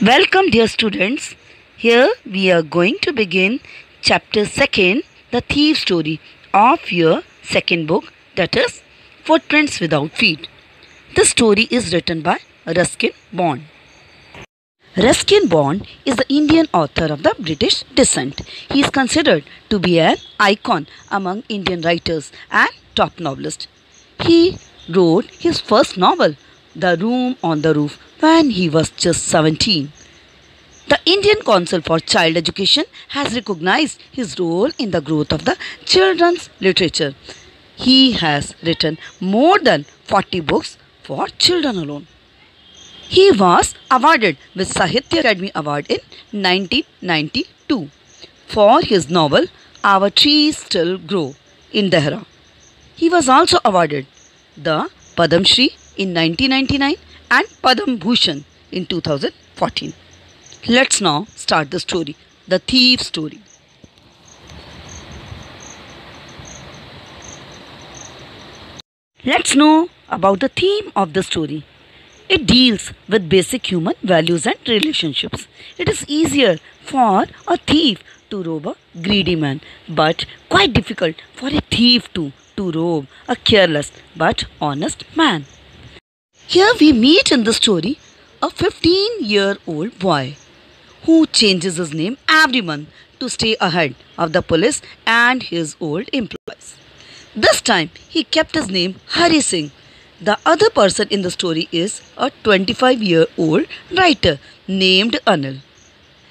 Welcome, dear students. Here we are going to begin chapter 2, The Thief Story of your second book, that is Footprints Without Feet. This story is written by Ruskin Bond. Ruskin Bond is the Indian author of the British descent. He is considered to be an icon among Indian writers and top novelists. He wrote his first novel, The Room on the Roof, when he was just 17. The Indian Council for Child Education has recognized his role in the growth of the children's literature. He has written more than 40 books for children alone. He was awarded with Sahitya Academy Award in 1992 for his novel Our Trees Still Grow in Dehra. He was also awarded the Padam Shri in 1999 and Padam Bhushan in 2014. Let's now start the story, The Thief Story. Let's know about the theme of the story. It deals with basic human values and relationships. It is easier for a thief to rob a greedy man, but quite difficult for a thief to rob a careless but honest man. Here we meet in the story a 15-year-old boy who changes his name every month to stay ahead of the police and his old employees. This time he kept his name Hari Singh. The other person in the story is a 25-year-old writer named Anil.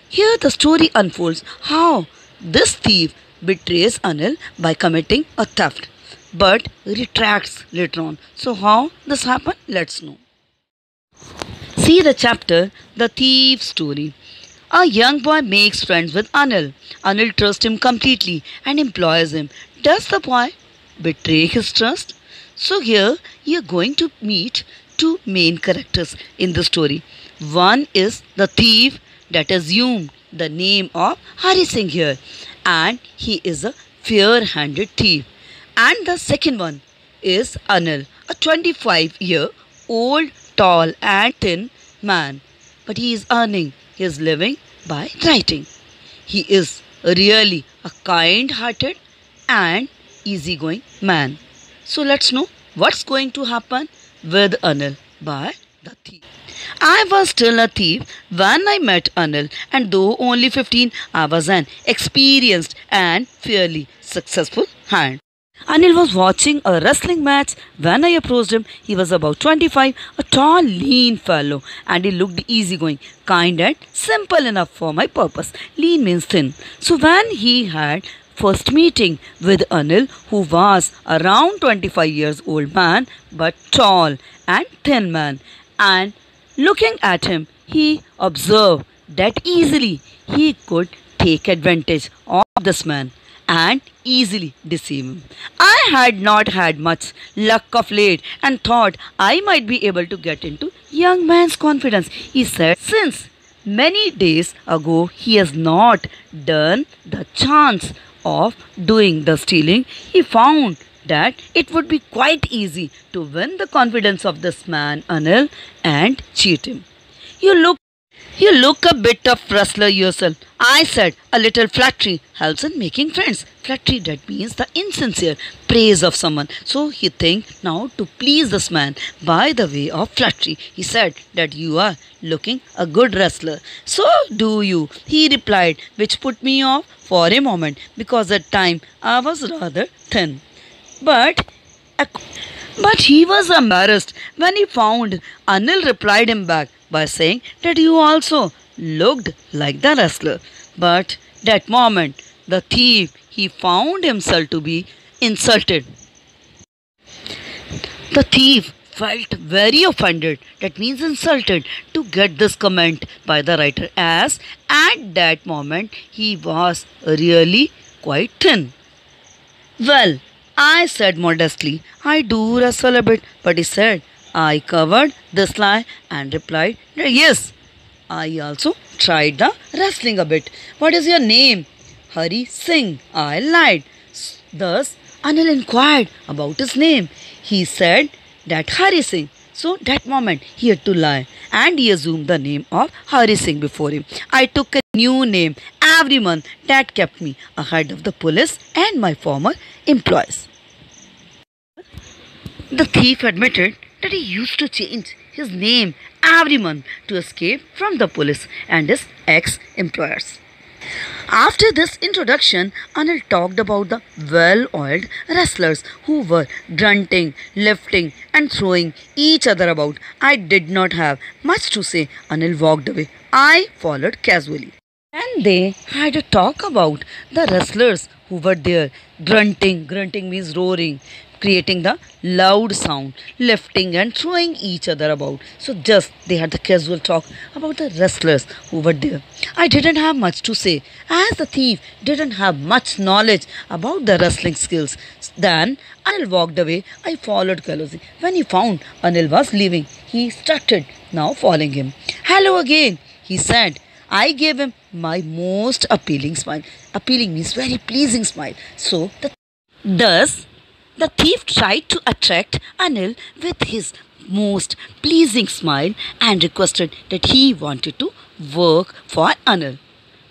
Here the story unfolds how this thief betrays Anil by committing a theft, but retracts later on. So how this happened? Let's know. See the chapter, The Thief Story. A young boy makes friends with Anil. Anil trusts him completely and employs him. Does the boy betray his trust? So here you are going to meet two main characters in the story. One is the thief that assumed the name of Hari Singh here, and he is a fair-handed thief. And the second one is Anil, a 25-year-old tall and thin man, but he is earning his living by writing. He is really a kind-hearted and easygoing man. So let's know what's going to happen with Anil by the thief. I was still a thief when I met Anil, and though only 15, I was an experienced and fairly successful hand. Anil was watching a wrestling match when I approached him. He was about 25, a tall, lean fellow, and he looked easygoing, kind and simple enough for my purpose. Lean means thin. So when he had first meeting with Anil, who was around 25 years old man, but tall and thin man, and looking at him, he observed that easily he could take advantage of this man and easily deceive him. I had not had much luck of late and thought I might be able to get into young man's confidence. He said since many days ago he has not done the chance of doing the stealing. He found that it would be quite easy to win the confidence of this man Anil and cheat him. You look a bit of rustler yourself. I said a little flattery helps in making friends. Flattery, that means the insincere praise of someone. So he think now to please this man by the way of flattery. He said that you are looking a good wrestler. So do you, he replied, which put me off for a moment because at time I was rather thin. But he was embarrassed when he found Anil replied him back by saying that you also looked like the wrestler. But that moment, the thief, he found himself to be insulted. The thief felt very offended, that means insulted, to get this comment by the writer, as at that moment he was really quite thin. Well, I said modestly, I do wrestle a bit, but he said, I covered this lie and replied, yes, I also tried the wrestling a bit. What is your name? Hari Singh. I lied. Thus, Anil inquired about his name. He said that Hari Singh. So that moment he had to lie and he assumed the name of Hari Singh before him. I took a new name every month that kept me ahead of the police and my former employees. The thief admitted that he used to change his name every month to escape from the police and his ex-employers. After this introduction, Anil talked about the well-oiled wrestlers who were grunting, lifting, and throwing each other about. I did not have much to say. Anil walked away. I followed casually. And they had a talk about the wrestlers who were there. Grunting means roaring, creating the loud sound, lifting and throwing each other about. So just they had the casual talk about the wrestlers who were there. I didn't have much to say as the thief didn't have much knowledge about the wrestling skills. Then Anil walked away. I followed closely. When he found Anil was leaving, he started now following him. Hello again, he said. I gave him my most appealing smile. Appealing means very pleasing smile. So thus the thief tried to attract Anil with his most pleasing smile and requested that he wanted to work for Anil.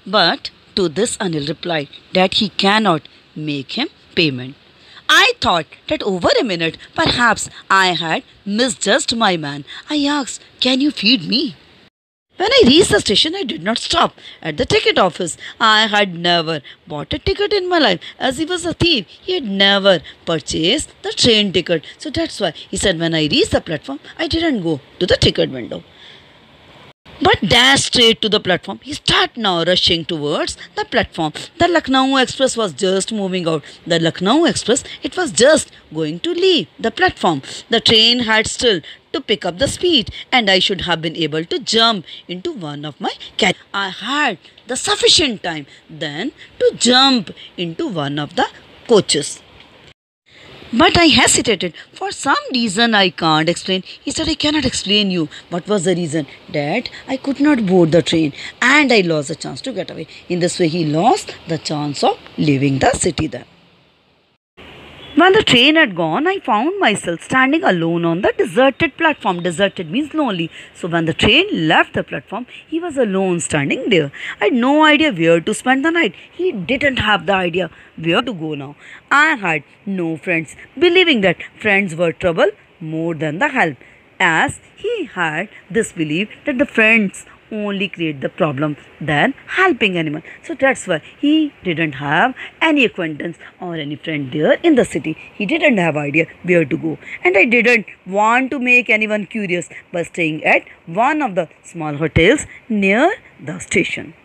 But to this Anil replied that he cannot make him payment. I thought that over a minute perhaps I had misjudged my man. I asked, "Can you feed me?" When I reached the station, I did not stop at the ticket office. I had never bought a ticket in my life. As he was a thief, he had never purchased the train ticket. So that's why he said when I reached the platform, I didn't go to the ticket window, but dashed straight to the platform. He started now rushing towards the platform. The Lucknow Express was just moving out. The Lucknow Express, it was just going to leave the platform. The train had still to pick up the speed and I should have been able to jump into one of my carriages. I had the sufficient time then to jump into one of the coaches. But I hesitated. For some reason I can't explain. He said, I cannot explain you. What was the reason? That I could not board the train and I lost the chance to get away. In this way, he lost the chance of leaving the city then. When the train had gone, I found myself standing alone on the deserted platform. Deserted means lonely. So when the train left the platform, he was alone standing there. I had no idea where to spend the night. He didn't have the idea where to go now. I had no friends, believing that friends were trouble more than the help, as he had this belief that the friends only create the problem than helping anyone. So that's why he didn't have any acquaintance or any friend there in the city. He didn't have idea where to go. And I didn't want to make anyone curious by staying at one of the small hotels near the station.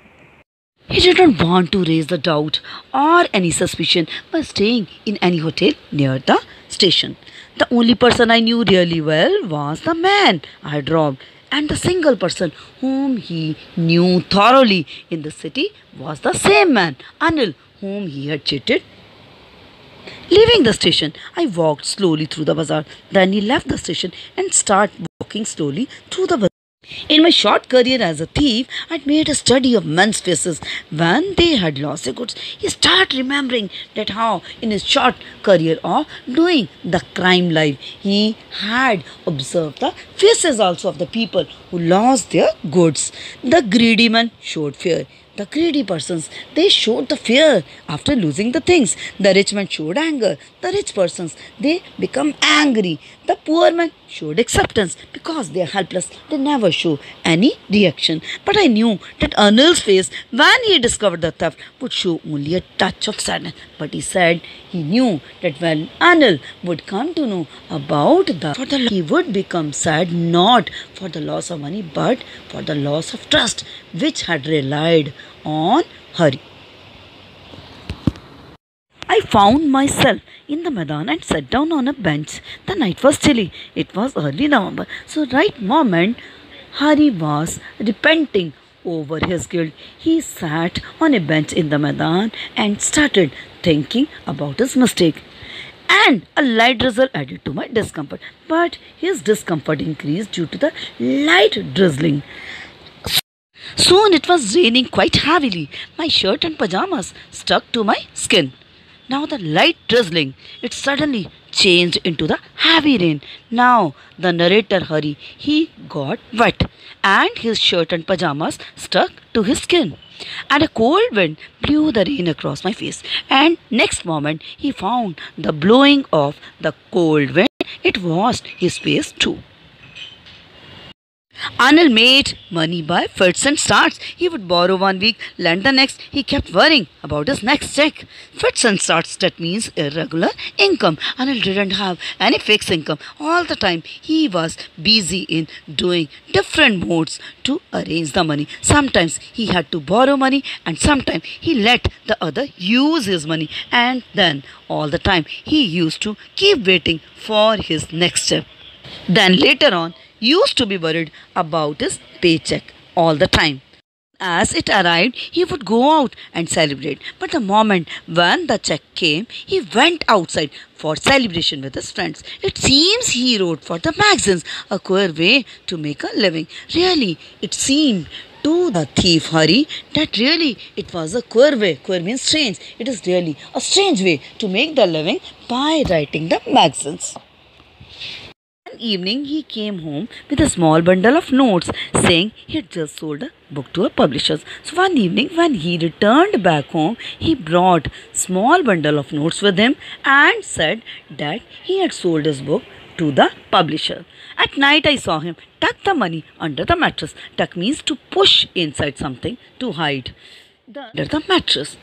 He didn't want to raise the doubt or any suspicion by staying in any hotel near the station. The only person I knew really well was the man I had robbed. And the single person whom he knew thoroughly in the city was the same man, Anil, whom he had cheated. Leaving the station, I walked slowly through the bazaar. Then he left the station and started walking slowly through the bazaar. In my short career as a thief, I had made a study of men's faces when they had lost their goods. He started remembering that how in his short career of doing the crime life, he had observed the faces also of the people who lost their goods. The greedy man showed fear. The greedy persons, they showed the fear after losing the things. The rich man showed anger. The rich persons, they become angry. The poor man showed acceptance because they are helpless. They never show any reaction. But I knew that Anil's face, when he discovered the theft, would show only a touch of sadness. But he said he knew that when Anil would come to know about he would become sad not for the loss of money but for the loss of trust which had relied on Hari. I found myself in the Maidan and sat down on a bench. The night was chilly. It was early November. So right moment Hari was repenting over his guilt. He sat on a bench in the Maidan and started thinking about his mistake. And a light drizzle added to my discomfort. But his discomfort increased due to the light drizzling. Soon it was raining quite heavily. My shirt and pajamas stuck to my skin. Now the light drizzling, it suddenly changed into the heavy rain. Now the narrator hurry, he got wet and his shirt and pajamas stuck to his skin. And a cold wind blew the rain across my face. And next moment he found the blowing of the cold wind. It washed his face too. Anil made money by fits and starts. He would borrow 1 week, lend the next. He kept worrying about his next check. Fits and starts, that means irregular income. Anil didn't have any fixed income. All the time he was busy in doing different modes to arrange the money. Sometimes he had to borrow money and sometimes he let the other use his money. And then all the time he used to keep waiting for his next step. Then later on, used to be worried about his paycheck all the time. As it arrived, he would go out and celebrate. But the moment when the check came, he went outside for celebration with his friends. It seems he wrote for the magazines, a queer way to make a living. Really, it seemed to the thief Hari that really it was a queer way. Queer means strange. It is really a strange way to make the living by writing the magazines. One evening he came home with a small bundle of notes saying he had just sold a book to a publisher. So one evening when he returned back home, he brought small bundle of notes with him and said that he had sold his book to the publisher. At night I saw him tuck the money under the mattress. Tuck means to push inside something to hide under the mattress.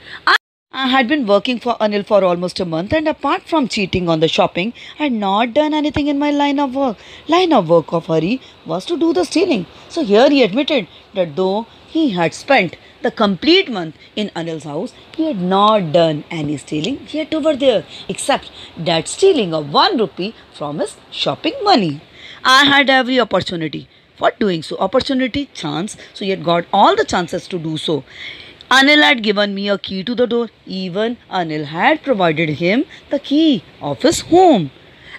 I had been working for Anil for almost a month, and apart from cheating on the shopping, I had not done anything in my line of work. Line of work of Hari was to do the stealing. So here he admitted that though he had spent the complete month in Anil's house, he had not done any stealing yet over there, except that stealing of 1 rupee from his shopping money. I had every opportunity for doing so. Opportunity, chance. So he had got all the chances to do so. Anil had given me a key to the door. Even Anil had provided him the key of his home.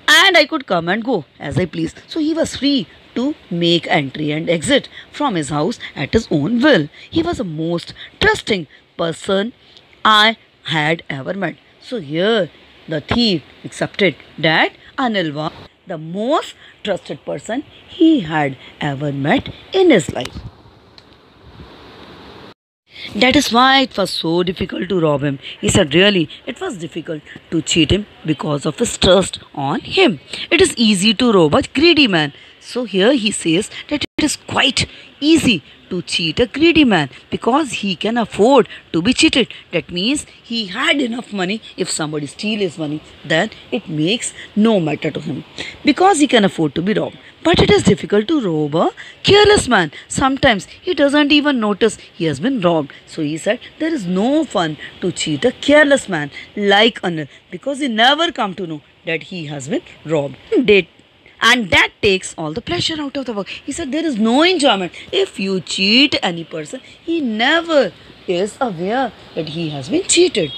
And I could come and go as I pleased. So he was free to make entry and exit from his house at his own will. He was the most trusting person I had ever met. So here the thief accepted that Anil was the most trusted person he had ever met in his life. That is why it was so difficult to rob him. He said really it was difficult to cheat him because of his trust on him. It is easy to rob a greedy man. So here he says that it is quite easy to cheat a greedy man because he can afford to be cheated. That means he had enough money. If somebody steals his money, then it makes no matter to him because he can afford to be robbed. But it is difficult to rob a careless man. Sometimes he doesn't even notice he has been robbed. So he said there is no fun to cheat a careless man like Anil because he never come to know that he has been robbed. And that takes all the pleasure out of the work. He said there is no enjoyment. If you cheat any person, he never is aware that he has been cheated.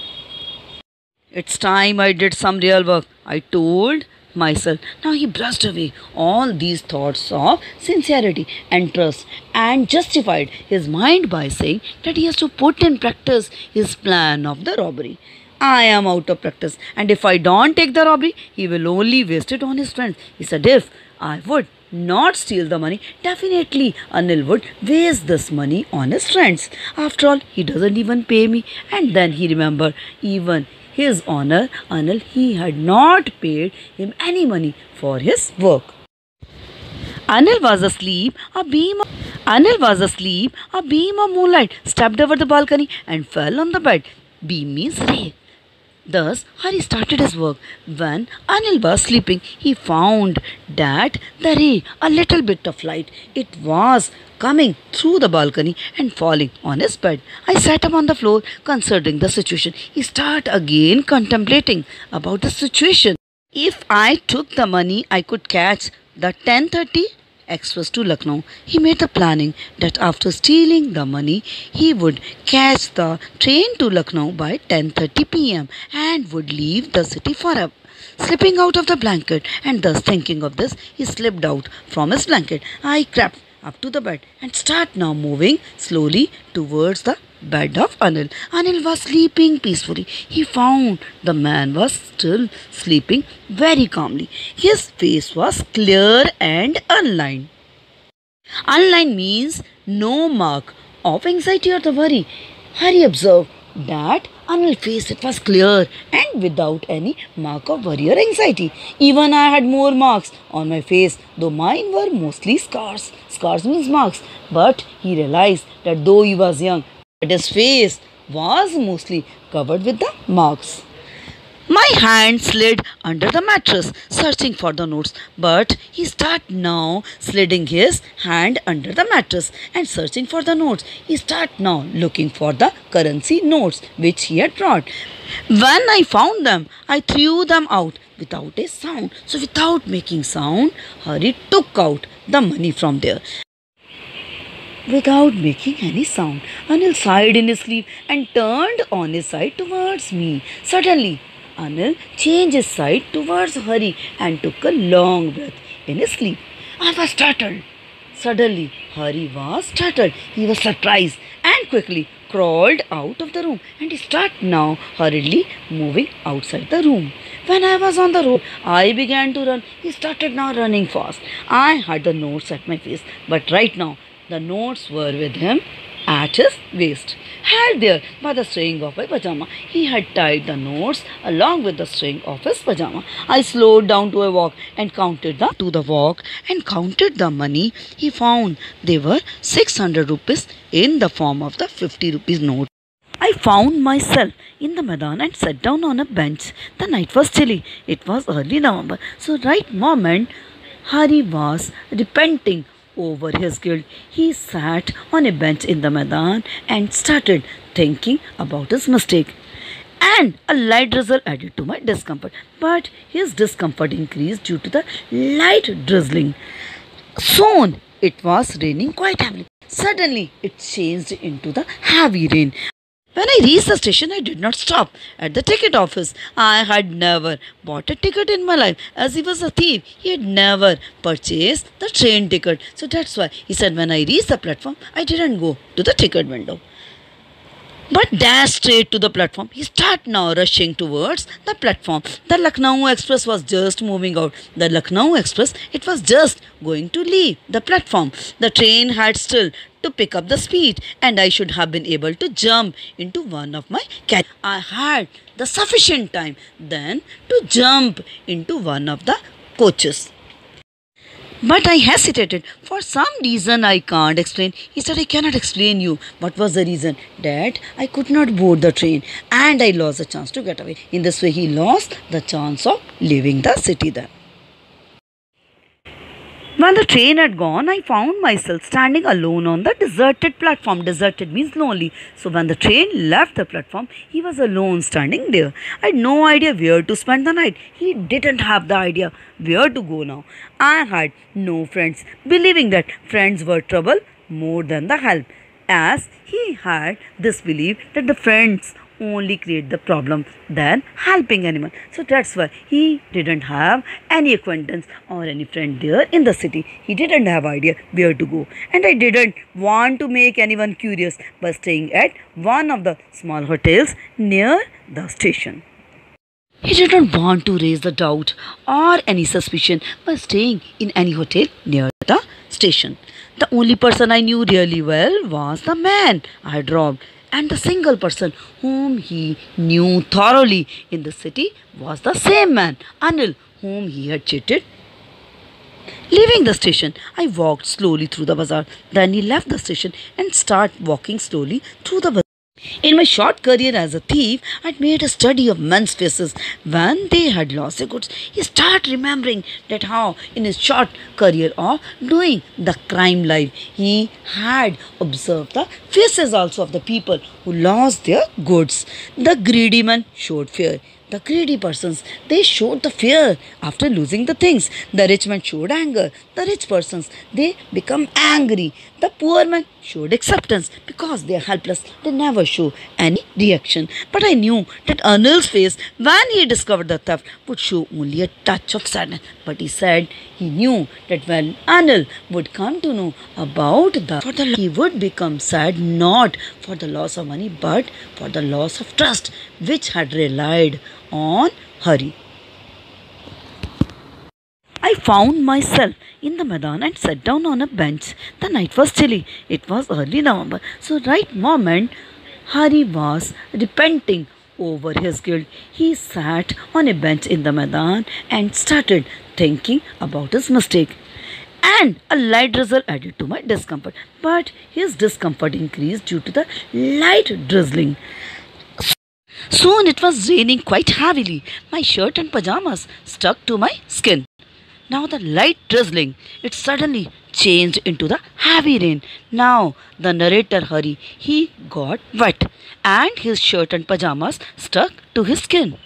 It's time I did some real work, I told myself. Now he brushed away all these thoughts of sincerity and trust and justified his mind by saying that he has to put in practice his plan of the robbery. I am out of practice, and if I don't take the robbery, he will only waste it on his friends. He said if I would not steal the money, definitely Anil would waste this money on his friends. After all, he doesn't even pay me. And then he remembered even his honor, Anil, he had not paid him any money for his work. Anil was asleep. A beam of moonlight stepped over the balcony and fell on the bed. Beam means ray. Thus, Hari started his work. When Anil was sleeping, he found that the ray, a little bit of light, it was coming through the balcony and falling on his bed. I sat up on the floor, considering the situation. He started again contemplating about the situation. If I took the money, I could catch the 10:30 express to Lucknow. He made the planning that after stealing the money, he would catch the train to Lucknow by 10:30 p.m. and would leave the city forever. Slipping out of the blanket and thus thinking of this, he slipped out from his blanket. I crept up to the bed and started now moving slowly towards the bed of Anil. Anil was sleeping peacefully. He found the man was still sleeping very calmly. His face was clear and unlined. Unlined means no mark of anxiety or the worry. Hari observed that Anil's face it was clear and without any mark of worry or anxiety. Even I had more marks on my face, though mine were mostly scars. Scars means marks. But he realized that though he was young, but his face was mostly covered with the marks. My hand slid under the mattress, searching for the notes, but he started now sliding his hand under the mattress and searching for the notes. He started now looking for the currency notes which he had brought. When I found them, I threw them out without a sound. So without making sound, Hari took out the money from there. Without making any sound, Anil sighed in his sleep and turned on his side towards me. Suddenly, Anil changed his side towards Hari and took a long breath in his sleep. I was startled. Suddenly, Hari was startled. He was surprised and quickly crawled out of the room and he started now hurriedly moving outside the room. When I was on the road, I began to run. He started now running fast. I had the notes at my face, but right now the notes were with him at his waist, held there by the string of my pajama. He had tied the notes along with the string of his pajama. I slowed down to a walk and counted the money he found. They were 600 rupees in the form of the 50 rupees note. I found myself in the Maidan and sat down on a bench. The night was chilly. It was early November. So right moment, Hari was repenting over his guilt. He sat on a bench in the Maidan and started thinking about his mistake. And a light drizzle added to my discomfort. But his discomfort increased due to the light drizzling. Soon it was raining quite heavily. Suddenly it changed into the heavy rain. When I reached the station, I did not stop at the ticket office. I had never bought a ticket in my life, as he was a thief. He had never purchased the train ticket. So that's why he said when I reached the platform, I didn't go to the ticket window, but dashed straight to the platform. He started now rushing towards the platform. The Lucknow Express was just moving out. The Lucknow Express, it was just going to leave the platform. The train had still to pick up the speed and I should have been able to jump into one of my carriages. I had the sufficient time then to jump into one of the coaches. But I hesitated. For some reason I can't explain. He said, I cannot explain you. What was the reason? That I could not board the train and I lost the chance to get away. In this way, he lost the chance of leaving the city then. When the train had gone, I found myself standing alone on the deserted platform. Deserted means lonely. So when the train left the platform, he was alone standing there. I had no idea where to spend the night. He didn't have the idea where to go now. I had no friends, believing that friends were trouble more than the help, as he had this belief that the friends only create the problem than helping anyone. So that's why he didn't have any acquaintance or any friend there in the city. He didn't have idea where to go. And I didn't want to make anyone curious by staying at one of the small hotels near the station. He didn't want to raise the doubt or any suspicion by staying in any hotel near the station. The only person I knew really well was the man I had robbed. And the single person whom he knew thoroughly in the city was the same man, Anil, whom he had cheated. Leaving the station, I walked slowly through the bazaar. Then he left the station and started walking slowly through the bazaar. In my short career as a thief, I'd made a study of men's faces when they had lost their goods. He started remembering that how in his short career of doing the crime life, he had observed the faces also of the people who lost their goods. The greedy man showed fear. The greedy persons, they showed the fear after losing the things. The rich man showed anger. The rich persons, they become angry. The poor man showed acceptance because they are helpless. They never show any reaction. But I knew that Anil's face when he discovered the theft would show only a touch of sadness. But he said he knew that when Anil would come to know about he would become sad not for the loss of money but for the loss of trust which had relied on Hari. I found myself in the Maidan and sat down on a bench. The night was chilly. It was early November. So right moment Hari was repenting over his guilt. He sat on a bench in the Maidan and started thinking about his mistake. And a light drizzle added to my discomfort. But his discomfort increased due to the light drizzling. Soon it was raining quite heavily. My shirt and pajamas stuck to my skin. Now the light drizzling, it suddenly changed into the heavy rain. Now the narrator Hari, he got wet and his shirt and pajamas stuck to his skin.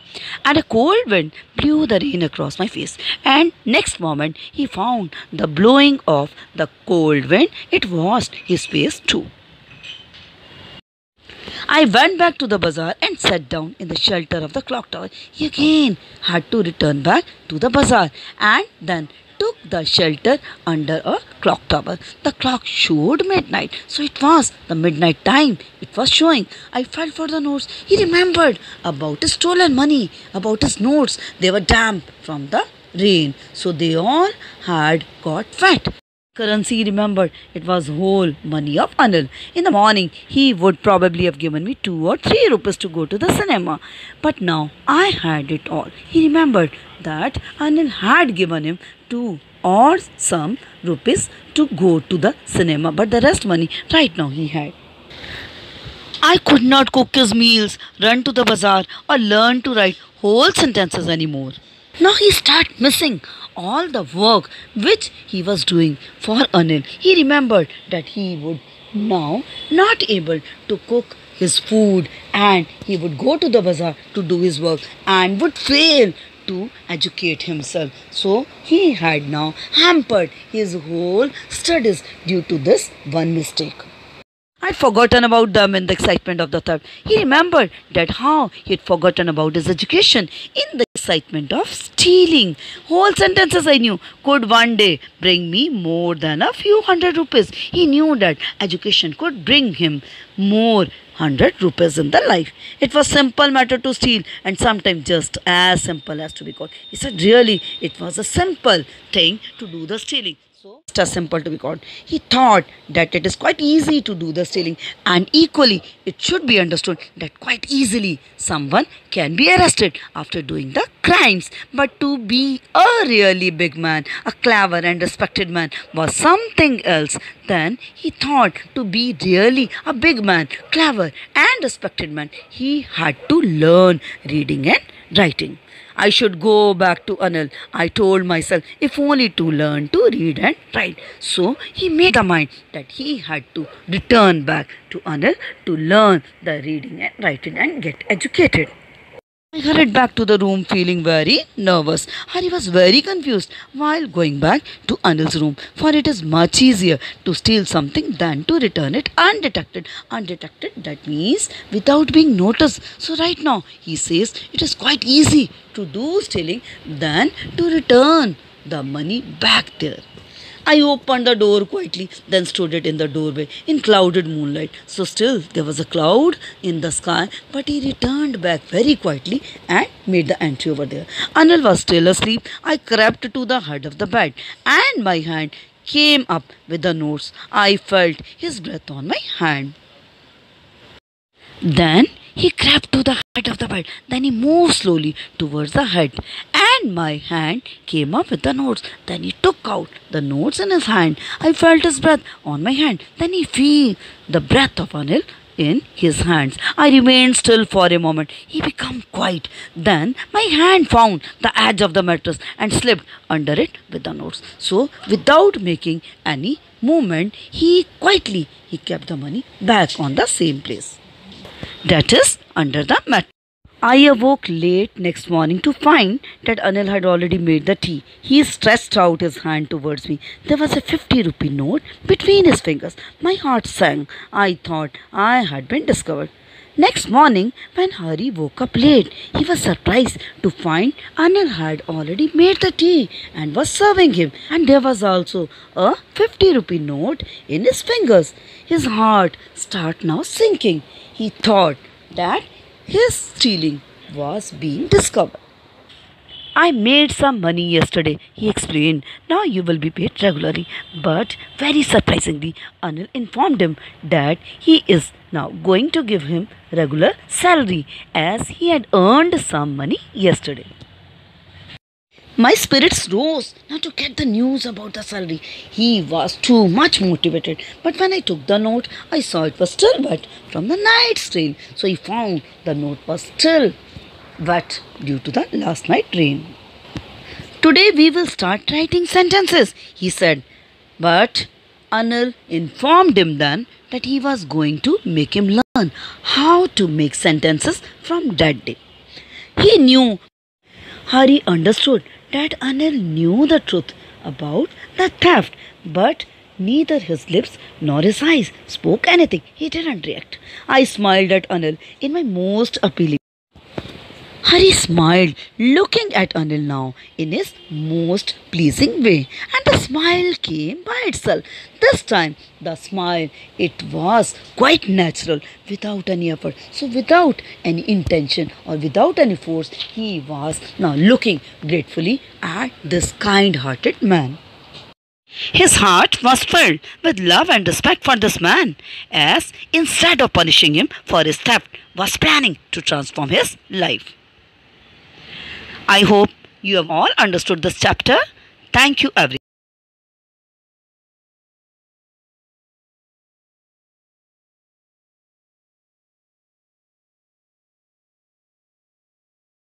And a cold wind blew the rain across my face. And next moment he found the blowing of the cold wind, it washed his face too. I went back to the bazaar and sat down in the shelter of the clock tower. He again had to return back to the bazaar and then took the shelter under a clock tower. The clock showed midnight, so it was the midnight time. It was showing. I felt for the notes. He remembered about his stolen money, about his notes. They were damp from the rain, so they all had got wet. Currency, he remembered, it was whole money of Anil. In the morning, he would probably have given me 2 or 3 rupees to go to the cinema. But now I had it all. He remembered that Anil had given him 2 or some rupees to go to the cinema. But the rest money right now he had. I could not cook his meals, run to the bazaar or learn to write whole sentences anymore. Now he started missing all the work which he was doing for Anil. He remembered that he would now not able to cook his food and he would go to the bazaar to do his work and would fail to educate himself. So he had now hampered his whole studies due to this one mistake. I'd forgotten about them in the excitement of the theft. He remembered that how he had forgotten about his education in the excitement of stealing. Whole sentences I knew could one day bring me more than a few hundred rupees. He knew that education could bring him more 100 rupees in the life. It was simple matter to steal and sometimes just as simple as to be caught. He said really it was a simple thing to do the stealing. So just as simple to be caught. He thought that it is quite easy to do the stealing and equally it should be understood that quite easily someone can be arrested after doing the crimes. But to be a really big man, a clever and respected man was something else. Then he thought to be really a big man, clever and respected man, he had to learn reading and writing. I should go back to Anil. I told myself, if only to learn to read and write. So he made the mind that he had to return back to Anil to learn the reading and writing and get educated. I hurried back to the room feeling very nervous. Hari was very confused while going back to Anil's room, for it is much easier to steal something than to return it undetected. Undetected, that means without being noticed. So right now he says it is quite easy to do stealing than to return the money back there. I opened the door quietly, then stood it in the doorway in clouded moonlight. So still there was a cloud in the sky, but he returned back very quietly and made the entry over there. Anil was still asleep. I crept to the head of the bed and my hand came up with the notes. I felt his breath on my hand. Then he crept to the head of the bed. Then he moved slowly towards the head. And my hand came up with the notes. Then he took out the notes in his hand. I felt his breath on my hand. Then he felt the breath of Anil in his hands. I remained still for a moment. He became quiet. Then my hand found the edge of the mattress and slipped under it with the notes. So without making any movement, he kept the money back on the same place. That is under the mat. I awoke late next morning to find that Anil had already made the tea. He stretched out his hand towards me. There was a 50 rupee note between his fingers. My heart sank. I thought I had been discovered. Next morning, when Hari woke up late, he was surprised to find Anil had already made the tea and was serving him. And there was also a 50 rupee note in his fingers. His heart started now sinking. He thought that his stealing was being discovered. I made some money yesterday, he explained. Now you will be paid regularly. But very surprisingly, Anil informed him that he is now going to give him regular salary as he had earned some money yesterday. My spirits rose now to get the news about the salary. He was too much motivated. But when I took the note, I saw it was still wet from the night's rain. So he found the note was still wet due to the last night rain. Today we will start writing sentences, he said. But Anil informed him then that he was going to make him learn how to make sentences from that day. He knew, Hari understood that Anil knew the truth about the theft, but neither his lips nor his eyes spoke anything. He didn't react. I smiled at Anil in my most appealing. Hari smiled, looking at Anil now in his most pleasing way, and the smile came by itself. This time, the smile, it was quite natural, without any effort. So, without any intention or without any force, he was now looking gratefully at this kind-hearted man. His heart was filled with love and respect for this man, as instead of punishing him for his theft, was planning to transform his life. I hope you have all understood this chapter. Thank you, everyone.